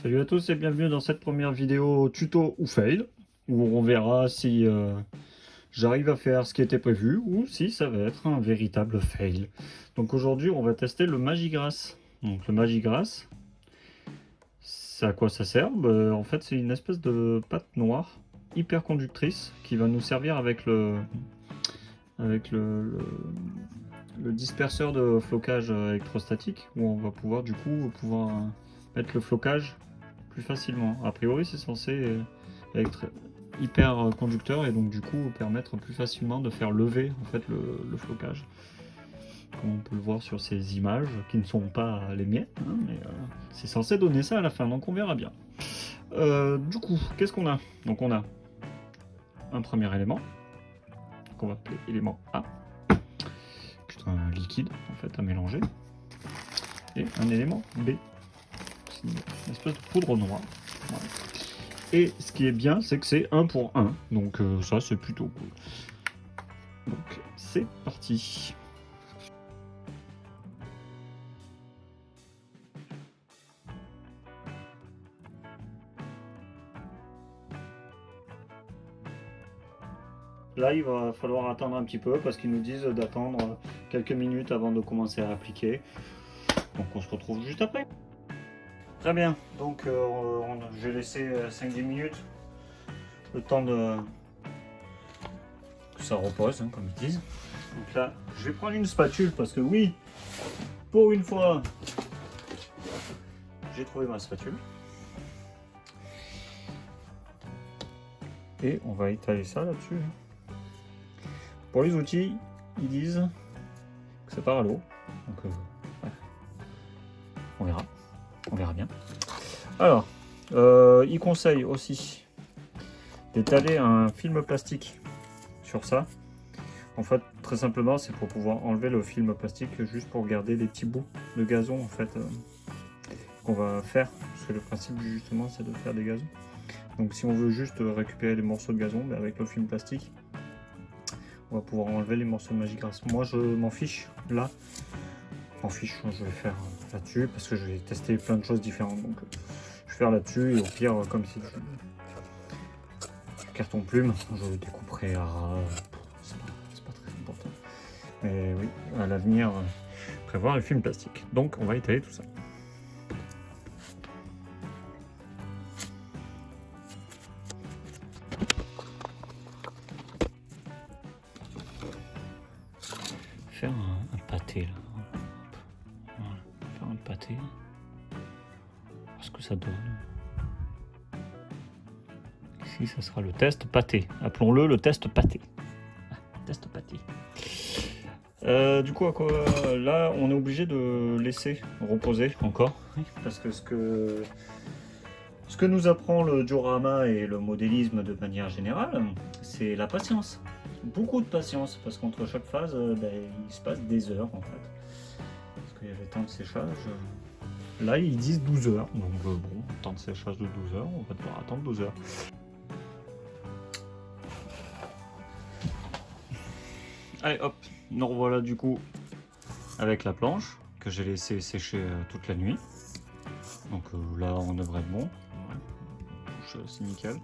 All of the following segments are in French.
Salut à tous et bienvenue dans cette première vidéo tuto ou fail, où on verra si j'arrive à faire ce qui était prévu ou si ça va être un véritable fail. Donc aujourd'hui on va tester le Magigrass. Donc le Magigrass, c'est à quoi ça sert? En fait c'est une espèce de pâte noire hyper conductrice qui va nous servir avec le disperseur de flocage électrostatique, où on va pouvoir mettre le flocage plus facilement. A priori, c'est censé être hyper conducteur et donc du coup permettre plus facilement de faire lever en fait le flocage. Comme on peut le voir sur ces images qui ne sont pas les miennes, hein, mais c'est censé donner ça à la fin, donc on verra bien. Du coup, qu'est-ce qu'on a? Donc on a un premier élément qu'on va appeler élément A, qui est un liquide en fait à mélanger, et un élément B, c'est une espèce de poudre noire. Voilà. Et ce qui est bien, c'est que c'est 1 pour 1. Donc ça, c'est plutôt cool. Donc c'est parti. Là, il va falloir attendre un petit peu parce qu'ils nous disent d'attendre quelques minutes avant de commencer à appliquer. Donc on se retrouve juste après. Très bien, donc j'ai laissé 5-10 minutes, le temps de que ça repose, hein, comme ils disent. Donc là, je vais prendre une spatule parce que oui, pour une fois, j'ai trouvé ma spatule. Et on va étaler ça là-dessus. Pour les outils, ils disent que ça part à l'eau. Donc ouais. On verra bien. Alors, ils conseillent aussi d'étaler un film plastique sur ça. En fait, très simplement, c'est pour pouvoir enlever le film plastique juste pour garder les petits bouts de gazon en fait qu'on va faire. Parce que le principe justement, c'est de faire des gazons. Donc si on veut juste récupérer les morceaux de gazon, avec le film plastique, on va pouvoir enlever les morceaux de Magigrass. Moi je m'en fiche, là, je vais faire là-dessus parce que je vais tester plein de choses différentes. Donc je vais faire là-dessus et au pire, comme si carton plume, je le découperai à... c'est pas très important. Mais oui, à l'avenir, prévoir le film plastique. Donc on va étaler tout ça. Faire un pâté là. Voilà. Faire un pâté. Voir ce que ça donne. Ici, ça sera le test pâté. Appelons-le le test pâté. Ah, test pâté. Du coup, là, on est obligé de laisser reposer encore. Parce que ce que nous apprend le diorama et le modélisme de manière générale, c'est la patience. Beaucoup de patience, parce qu'entre chaque phase, il se passe des heures en fait. Parce qu'il y avait tant de séchage. Là, ils disent 12 heures. Donc bon, temps de séchage de 12 heures, on va devoir attendre 12 heures. Allez hop, nous revoilà du coup avec la planche que j'ai laissé sécher toute la nuit. Donc là on devrait être bon. Ouais, c'est nickel.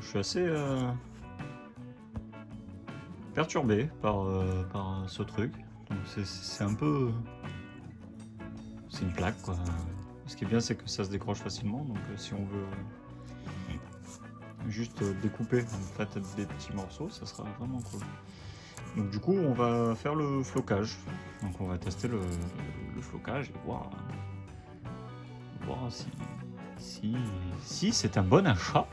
Je suis assez perturbé par ce truc. Donc c'est un peu... c'est une plaque quoi. Ce qui est bien c'est que ça se décroche facilement. Donc si on veut juste découper en fait des petits morceaux, ça sera vraiment cool. Donc du coup on va faire le flocage. Donc on va tester le flocage et voir si c'est un bon achat.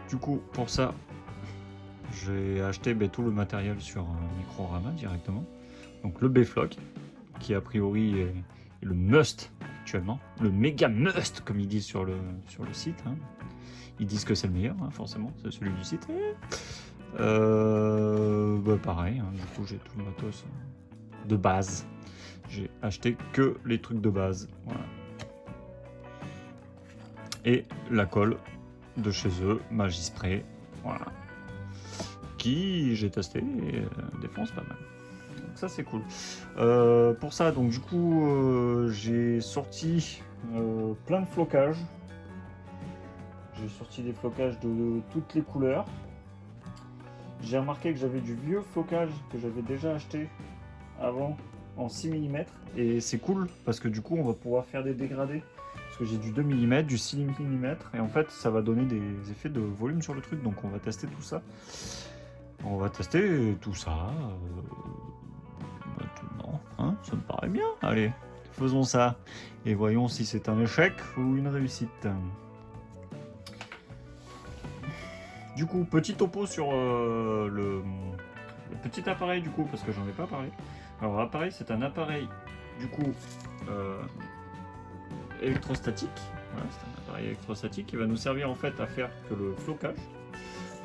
Du coup pour ça j'ai acheté tout le matériel sur Microrama directement. Donc le B-Floc qui a priori est le must actuellement, le méga must comme ils disent sur le site. Hein. Ils disent que c'est le meilleur, hein, forcément, c'est celui du site. Pareil, hein, du coup j'ai tout le matos de base. J'ai acheté que les trucs de base. Voilà. Et la colle de chez eux, Magispray, voilà. Qui j'ai testé et défonce pas mal. Donc ça c'est cool. Pour ça, donc du coup, j'ai sorti plein de flocages. J'ai sorti des flocages de toutes les couleurs. J'ai remarqué que j'avais du vieux flocage que j'avais déjà acheté avant en 6 mm. Et c'est cool parce que du coup on va pouvoir faire des dégradés. Parce que j'ai du 2 mm, du 6 mm. Et en fait ça va donner des effets de volume sur le truc. Donc on va tester tout ça. On va tester tout ça maintenant. Hein, ça me paraît bien. Allez, faisons ça. Et voyons si c'est un échec ou une réussite. Du coup, petit topo sur le petit appareil du coup, parce que j'en ai pas parlé. Alors l'appareil, c'est un appareil du coup électrostatique. Voilà, c'est un appareil électrostatique qui va nous servir en fait à faire que le flocage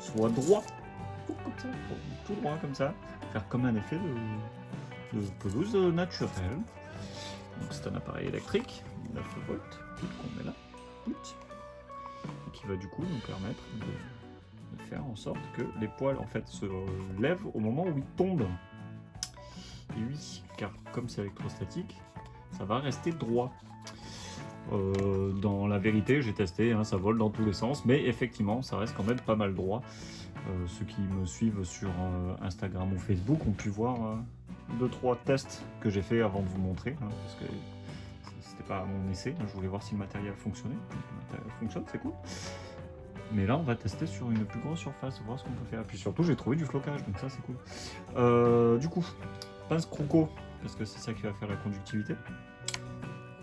soit droit, comme ça, tout droit comme ça, faire comme un effet de pelouse naturelle. Donc c'est un appareil électrique, 9 volts, qu'on met là, et qui va du coup nous permettre de faire en sorte que les poils en fait se lèvent au moment où ils tombent. Et oui, car comme c'est électrostatique, ça va rester droit. Dans la vérité, j'ai testé, hein, ça vole dans tous les sens, mais effectivement, ça reste quand même pas mal droit. Ceux qui me suivent sur Instagram ou Facebook ont pu voir 2-3 tests que j'ai fait avant de vous montrer, hein, parce que c'était pas mon essai, hein, je voulais voir si le matériel fonctionnait. Le matériel fonctionne, c'est cool. Mais là, on va tester sur une plus grosse surface, voir ce qu'on peut faire. Et puis surtout, j'ai trouvé du flocage, donc ça, c'est cool. Du coup, pince croco, parce que c'est ça qui va faire la conductivité.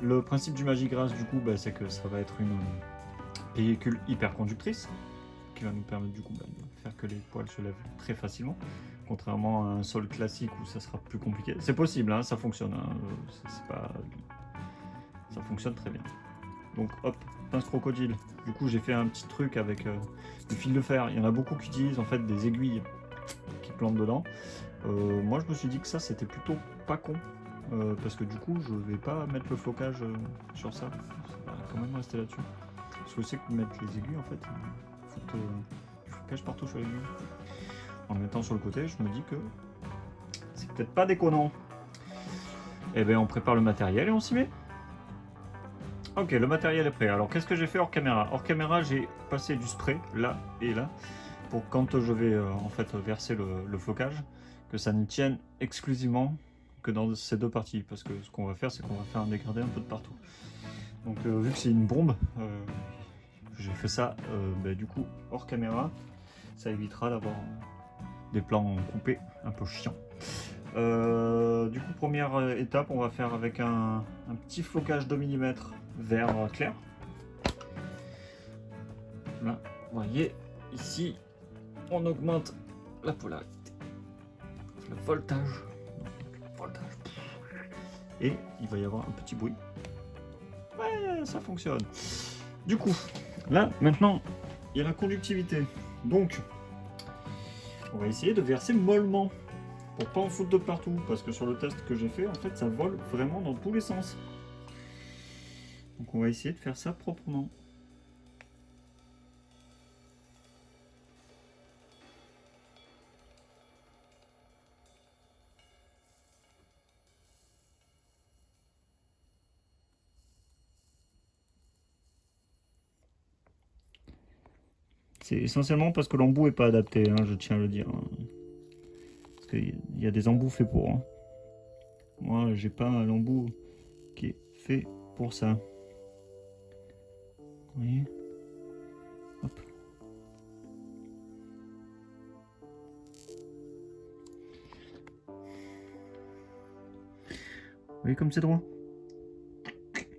Le principe du Magigrass, du coup, bah, c'est que ça va être une pellicule hyper conductrice, qui va nous permettre, du coup, bah, de faire que les poils se lèvent très facilement. Contrairement à un sol classique où ça sera plus compliqué. C'est possible, hein, ça fonctionne. Hein, ça fonctionne très bien. Donc hop, pince crocodile. Du coup j'ai fait un petit truc avec du fil de fer. Il y en a beaucoup qui utilisent en fait des aiguilles qui plantent dedans. Moi je me suis dit que ça c'était plutôt pas con. Parce que du coup je vais pas mettre le flocage sur ça. Ça va quand même rester là-dessus. Parce que je sais que mettre les aiguilles en fait, il faut du flocage partout sur l'aiguille. En le mettant sur le côté, je me dis que c'est peut-être pas déconnant. Et bien on prépare le matériel et on s'y met. Ok, le matériel est prêt. Alors, qu'est-ce que j'ai fait hors caméra? Hors caméra, j'ai passé du spray là et là pour quand je vais en fait verser le flocage, que ça ne tienne exclusivement que dans ces deux parties. Parce que ce qu'on va faire, c'est qu'on va faire un dégradé un peu de partout. Donc, vu que c'est une bombe, j'ai fait ça du coup hors caméra. Ça évitera d'avoir des plans coupés un peu chiants. Du coup, première étape, on va faire avec un petit flocage 2 mm vert clair. Là, vous voyez, ici, on augmente la polarité, le voltage. Et il va y avoir un petit bruit. Ouais, ça fonctionne. Du coup, là, maintenant, il y a la conductivité. Donc, on va essayer de verser mollement. Pour pas en foutre de partout, parce que sur le test que j'ai fait, en fait, ça vole vraiment dans tous les sens. Donc on va essayer de faire ça proprement. C'est essentiellement parce que l'embout est pas adapté, hein, je tiens à le dire. Hein. Parce qu'il y a des embouts faits pour. Hein. Moi, j'ai pas un embout qui est fait pour ça. Vous voyez? Hop. Vous voyez comme c'est droit?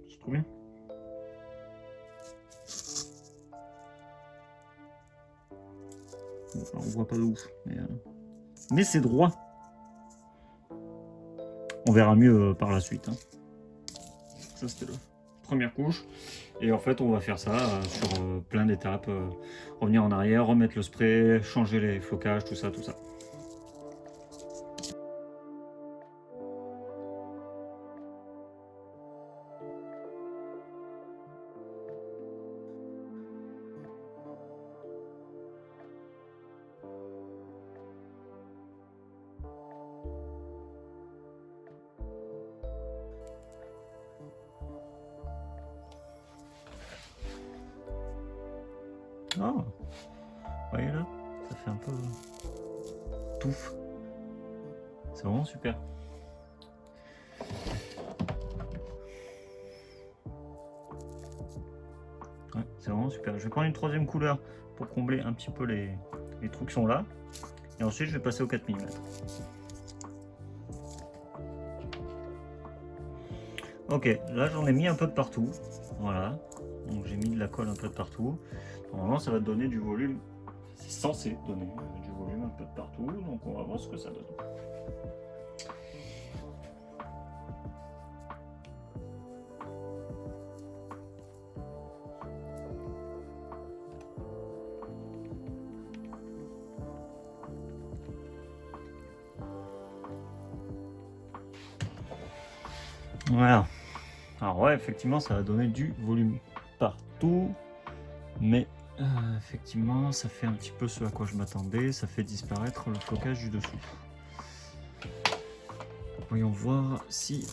C'est trop bien. Bon, alors, on voit pas de ouf, mais c'est droit. On verra mieux par la suite. Hein. Ça, c'était la première couche. Et en fait, on va faire ça sur plein d'étapes. Revenir en arrière, remettre le spray, changer les flocages, tout ça, tout ça. Ah, vous voyez là, ça fait un peu touffe. C'est vraiment super. Ouais, c'est vraiment super. Je vais prendre une troisième couleur pour combler un petit peu les trous qui sont là. Et ensuite, je vais passer au 4 mm. Ok, là j'en ai mis un peu de partout. Voilà. Donc j'ai mis de la colle un peu de partout. Normalement, ça va donner du volume. C'est censé donner du volume un peu de partout. Donc on va voir ce que ça donne. Voilà. Alors ouais, effectivement, ça va donner du volume partout. Mais effectivement, ça fait un petit peu ce à quoi je m'attendais. Ça fait disparaître le flocage du dessous. Voyons voir si,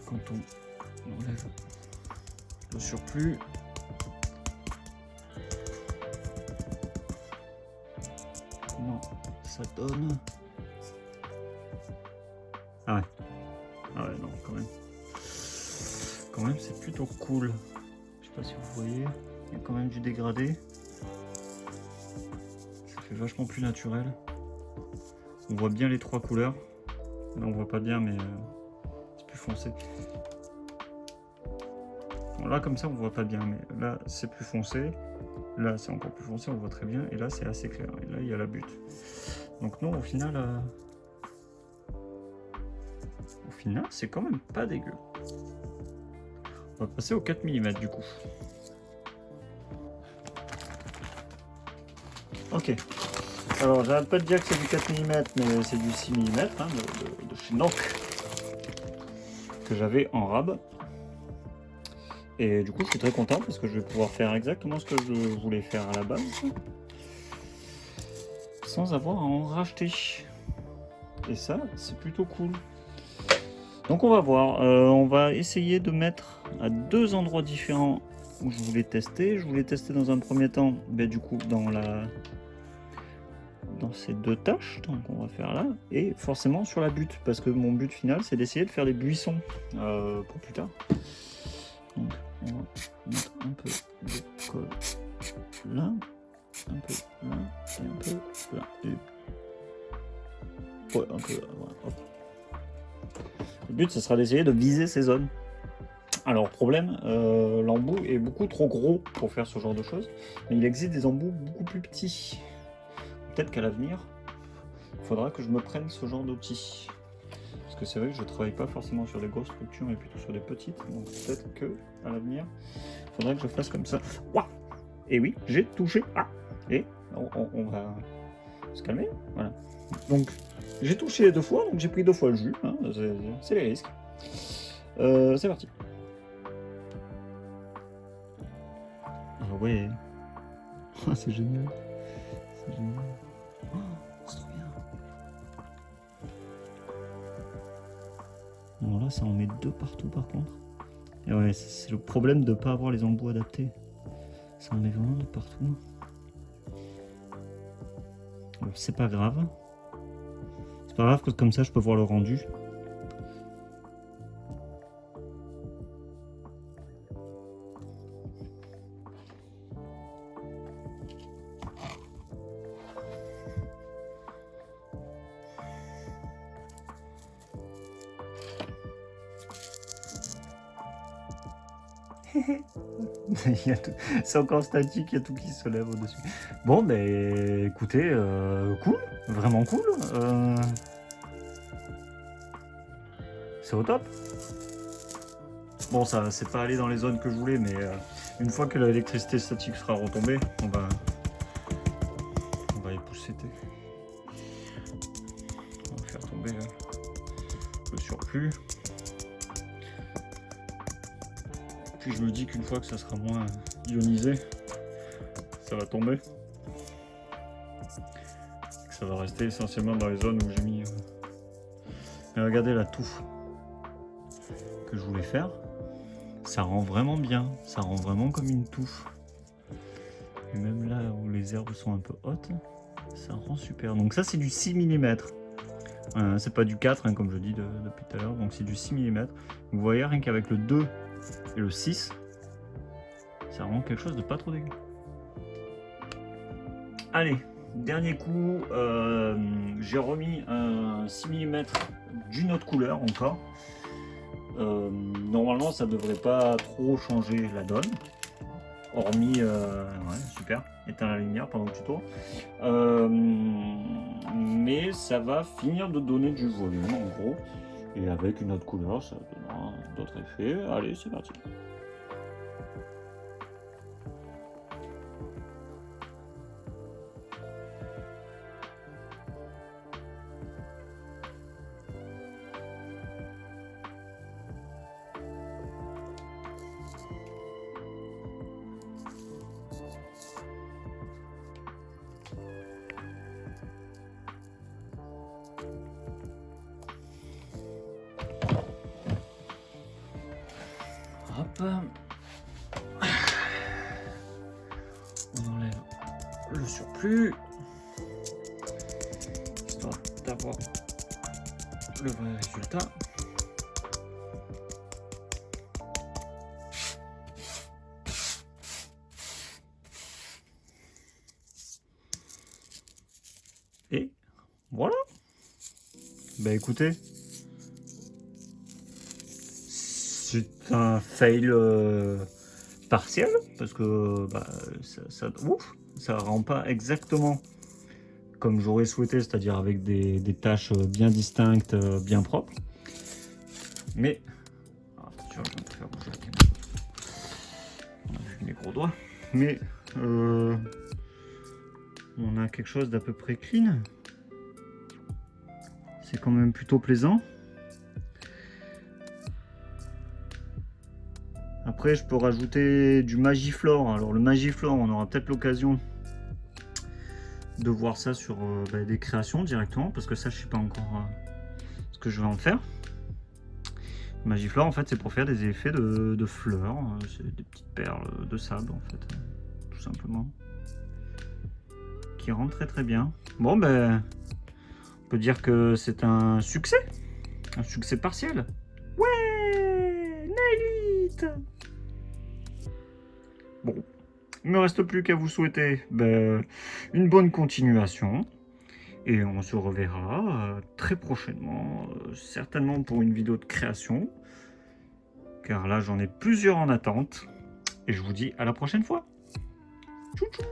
quand on enlève le surplus, comment ça donne. Ah ouais. Ah ouais, non, quand même. Quand même, c'est plutôt cool. Je sais pas si vous voyez, il y a quand même du dégradé. Ça fait vachement plus naturel. On voit bien les trois couleurs. Là, on voit pas bien, mais c'est plus foncé. Bon, là, comme ça, on voit pas bien, mais là, c'est plus foncé. Là, c'est encore plus foncé, on voit très bien. Et là, c'est assez clair. Et là, il y a la butte. Donc non, au final, c'est quand même pas dégueu. On va passer au 4 mm du coup. Ok. Alors, j'arrête pas de dire que c'est du 4 mm, mais c'est du 6 mm hein, de chez Nock que j'avais en rab. Et du coup, je suis très content parce que je vais pouvoir faire exactement ce que je voulais faire à la base sans avoir à en racheter. Et ça, c'est plutôt cool. Donc on va voir, on va essayer de mettre à deux endroits différents où je voulais tester. Je voulais tester dans un premier temps, du coup, dans ces deux tâches, donc on va faire là, et forcément sur la butte, parce que mon but final, c'est d'essayer de faire des buissons pour plus tard. Donc on va mettre un peu de colle là, un peu là, et un peu là, et ouais, un peu là, voilà, hop. Le but, ce sera d'essayer de viser ces zones. Alors, problème, l'embout est beaucoup trop gros pour faire ce genre de choses, mais il existe des embouts beaucoup plus petits. Peut-être qu'à l'avenir, il faudra que je me prenne ce genre d'outils. Parce que c'est vrai que je ne travaille pas forcément sur des grosses structures, mais plutôt sur des petites. Donc peut-être que à l'avenir, il faudra que je fasse comme ça. Ouah. Et oui, j'ai touché. Ah. Et on va se calmer. Voilà. Donc, j'ai touché 2 fois, donc j'ai pris 2 fois le jus. Hein, c'est les risques. C'est parti. Ah ouais. C'est génial. C'est génial. Oh, c'est trop bien. Alors là, ça en met 2 partout par contre. Et ouais, c'est le problème de ne pas avoir les embouts adaptés. Ça en met vraiment de partout. Bon, c'est pas grave. C'est pas grave que comme ça je peux voir le rendu. C'est encore statique, il y a tout qui se lève au-dessus. Bon, ben écoutez, cool, vraiment cool. C'est au top. Bon, ça c'est pas allé dans les zones que je voulais, mais une fois que l'électricité statique sera retombée, on va épousseter. On va faire tomber le surplus. Puis je me dis qu'une fois que ça sera moins ionisé, ça va tomber. Que ça va rester essentiellement dans les zones où j'ai mis. Mais regardez la touffe que je voulais faire. Ça rend vraiment bien. Ça rend vraiment comme une touffe. puis même là où les herbes sont un peu hautes, ça rend super. Donc ça c'est du 6 mm. C'est pas du 4 hein, comme je dis depuis tout à l'heure, donc c'est du 6 mm. Vous voyez rien qu'avec le 2 et le 6, ça rend quelque chose de pas trop dégueu. Allez, dernier coup, j'ai remis un 6 mm d'une autre couleur encore. Normalement ça devrait pas trop changer la donne. Hormis, ouais, super, éteins la lumière pendant que tu tournes. Mais ça va finir de donner du volume en gros. Et avec une autre couleur, ça donnera d'autres effets. Allez, c'est parti. Hop. On enlève le surplus, histoire d'avoir le vrai résultat. Et voilà. Bah écoutez, c'est un fail partiel parce que bah, ça rend pas exactement comme j'aurais souhaité, c'est-à-dire avec des tâches bien distinctes, bien propres. Mais attention, je vais me faire bouger la caméra. On a vu mes gros doigts. Mais on a quelque chose d'à peu près clean. C'est quand même plutôt plaisant. Après, je peux rajouter du Magiflore. Alors, le Magiflore, on aura peut-être l'occasion de voir ça sur des créations directement, parce que ça, je sais pas encore ce que je vais en faire. Le Magiflore, en fait, c'est pour faire des effets de fleurs. C'est des petites perles de sable, en fait, tout simplement, qui rendent très très bien. Bon, ben, on peut dire que c'est un succès partiel. Ouais, nail it. Bon, il ne me reste plus qu'à vous souhaiter une bonne continuation. Et on se reverra très prochainement, certainement pour une vidéo de création. Car là, j'en ai plusieurs en attente. Et je vous dis à la prochaine fois. Tchou tchou.